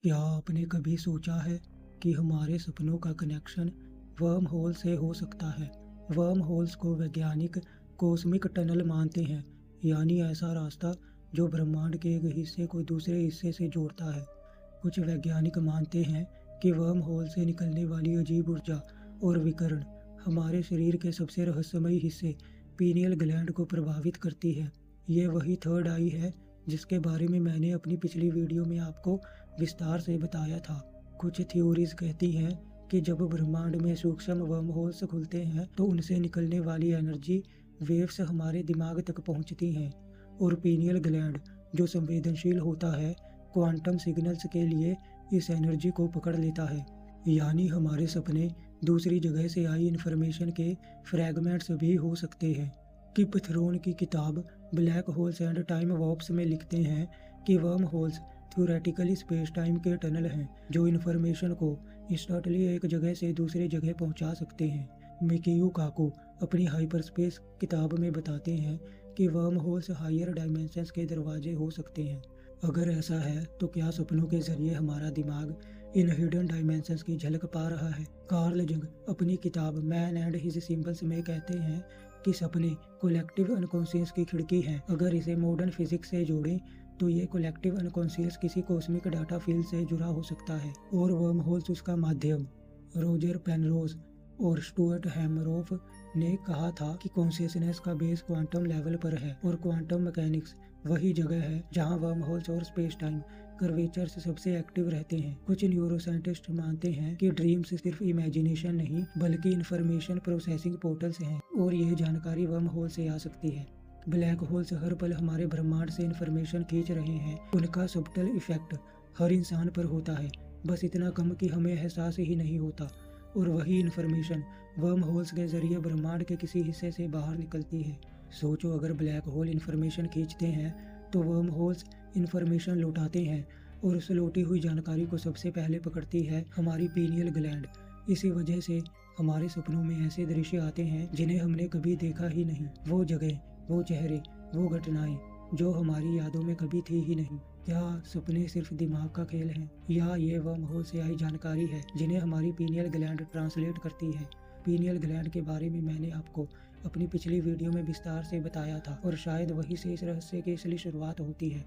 क्या आपने कभी सोचा है कि हमारे सपनों का कनेक्शन वर्म होल से हो सकता है? वर्म होल्स को वैज्ञानिक कॉस्मिक टनल मानते हैं, यानी ऐसा रास्ता जो ब्रह्मांड के एक हिस्से को दूसरे हिस्से से जोड़ता है। कुछ वैज्ञानिक मानते हैं कि वर्म होल से निकलने वाली अजीब ऊर्जा और विकिरण हमारे शरीर के सबसे रहस्यमयी हिस्से पीनियल ग्लैंड को प्रभावित करती है। ये वही थर्ड आई है जिसके बारे में मैंने अपनी पिछली वीडियो में आपको विस्तार से बताया था। कुछ थ्योरीज कहती हैं कि जब ब्रह्मांड में सूक्ष्म वर्म होल्स खुलते हैं तो उनसे निकलने वाली एनर्जी वेव्स हमारे दिमाग तक पहुंचती हैं और पीनियल ग्लैंड, जो संवेदनशील होता है क्वांटम सिग्नल्स के लिए, इस एनर्जी को पकड़ लेता है। यानी हमारे सपने दूसरी जगह से आई इन्फॉर्मेशन के फ्रैगमेंट्स भी हो सकते हैं। किप थ्रोन की किताब ब्लैक होल्स एंड टाइम वॉर्प्स में लिखते हैं कि worm holes theoretically space time के टनल हैं जो इन्फॉर्मेशन को इंस्टेंटली एक जगह से दूसरी जगह पहुंचा सकते हैं। मिकियो काको अपनी हाइपरस्पेस किताब में बताते हैं कि वर्म होल्स हायर डायमेंशंस के दरवाजे हो सकते हैं। अगर ऐसा है तो क्या सपनों के जरिए हमारा दिमाग इन हिडन डायमेंशंस की झलक पा रहा है? कार्ल जंग अपनी किताब मैन एंड हिज सिंबल्स में कहते हैं कि सपने कलेक्टिव अनकॉन्शियस की खिड़की हैं। अगर इसे मॉडर्न फिजिक्स से जोड़ें तो ये कलेक्टिव अनकॉन्शियस किसी कॉस्मिक डाटा फील्ड से जुड़ा हो सकता है और वर्म होल्स उसका माध्यम। रोजर पेनरोज और स्टुअर्ट हैमरॉफ ने कहा था कि कॉन्शियसनेस का बेस क्वांटम लेवल पर है और क्वांटम मैकेनिक्स वही जगह है जहां वर्म होल्स और स्पेस टाइम कर्वेचर्स सबसे एक्टिव रहते हैं। कुछ न्यूरोसाइंटिस्ट मानते हैं कि ड्रीम्स सिर्फ इमेजिनेशन नहीं बल्कि इंफॉर्मेशन प्रोसेसिंग पोर्टल्स हैं और यह जानकारी वर्म होल से आ सकती है। ब्लैक होल्स हर पल हमारे ब्रह्मांड से इंफॉर्मेशन खींच रहे हैं। उनका सब्टल इफेक्ट हर इंसान पर होता है, बस इतना कम कि हमें एहसास ही नहीं होता। और वही इंफॉर्मेशन वर्म होल्स के जरिए ब्रह्मांड के किसी हिस्से से बाहर निकलती है। सोचो, अगर ब्लैक होल इंफॉर्मेशन खींचते हैं तो वर्म होल्स इंफॉर्मेशन लौटाते हैं और उस लौटी हुई जानकारी को सबसे पहले पकड़ती है हमारी पीनियल ग्लैंड। इसी वजह से हमारे सपनों में ऐसे दृश्य आते हैं जिन्हें हमने कभी देखा ही नहीं। वो जगह, वो चेहरे, वो घटनाएं जो हमारी यादों में कभी थी ही नहीं। क्या सपने सिर्फ दिमाग का खेल हैं या ये वर्म होल से आई जानकारी है जिन्हें हमारी पीनियल ग्लैंड ट्रांसलेट करती है? पीनियल ग्लैंड के बारे में मैंने आपको अपनी पिछली वीडियो में विस्तार से बताया था और शायद वहीं से इस रहस्य की असली शुरुआत होती है।